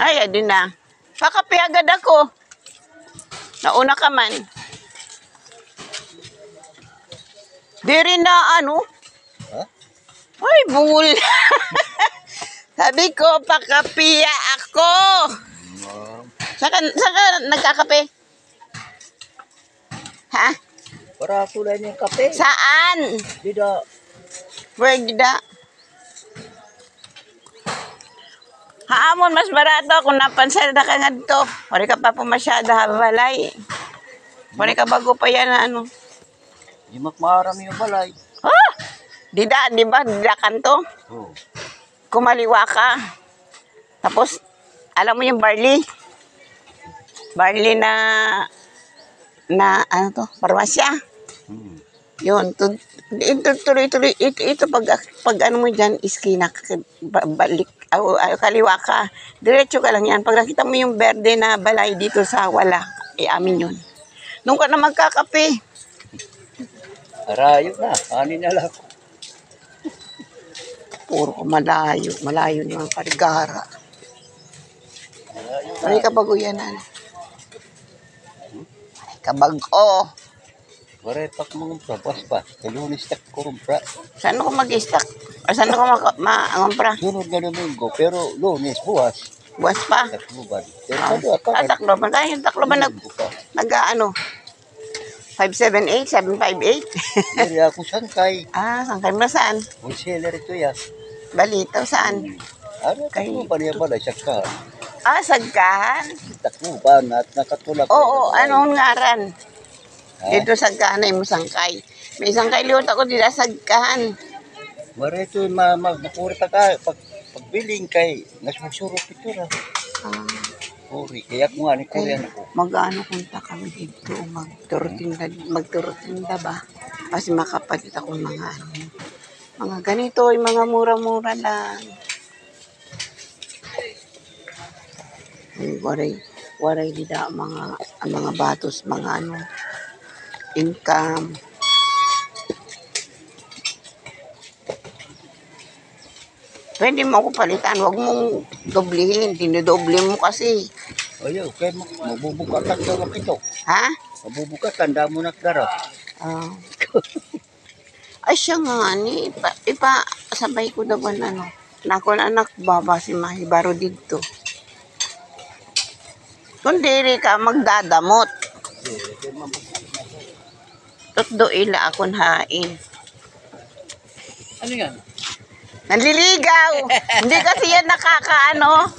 Ay, adin na. Pakape agad ako. Nauna ka man. Di rin na ano. Ha? Ay, bungol. Sabi ko, pakapiya ako. Saka nagkakape? Ha? Para tulad yung kape. Saan? Dida. Where gida? Haamon, mas barato kung napansin na ka nga dito. Wari ka pa pumasyada balay. Wari ka bago pa yan na ano. Di makmarami yung balay. Ah! Dida, di ba? Dida kanto. Oh. Kumaliwa ka. Tapos, alam mo yung barley? Barley na ano to? Parmasya. Yun. Tuloy-tuloy. Ito pag ano mo dyan, iskina, balik, kaliwa ka. Diretso ka lang yan. Pag nakita mo yung berde na balay dito sa wala, amin yun. Nung ka na magkakape. Arayo na. Ani na lang. Puro malayo. Malayo naman Parigara. Pari ka bago yan, ano? Pari ka bago. Warepak mga prabas pa. Kalunis tak kurumpra. Saan ako mag-stock? O saan ako ma-angompra? Sunod na domingo. Pero lunes, buwas. Buwas pa? Takluban. Pero Takloban. Kaya yung takloban nag-ano? 578? 758? Dari ako sangkay. Sangkay mo saan? Wholesaler ito ya. Balito saan? Ano takluban niya pala siya ka? Sagkahan? Takluban at nakatulak. Oo, anong ngaran? Dito sagkahan ay mo sangkay. May sangkay liwat ako dito sagkahan. Mara ito magpapurita ka. Pagbiling kay nasusurot ito na. Puri. Kaya ko nga ni Korean ako. Mag-ano punta kami dito. Magturutinda ba? Kasi makapalit ako mga ano. Mga ganito, yung mga mura-mura lang. Waray dida mga batos, mga ano, income. Pwede mo ako palitan, huwag mong doblihin, dinodoble mo kasi. Ayaw, kaya mabubukatan daw ako ito. Ha? Mabubukatan, damo nagdara. Ay siya nga, sabay ko daw ano. Nako na anak, baba si Mahibaro dito. Kung diri ka magdadamot. Tutdo ila akong hain. Ano yan? Nanliligaw. Hindi kasi yan nakakaano.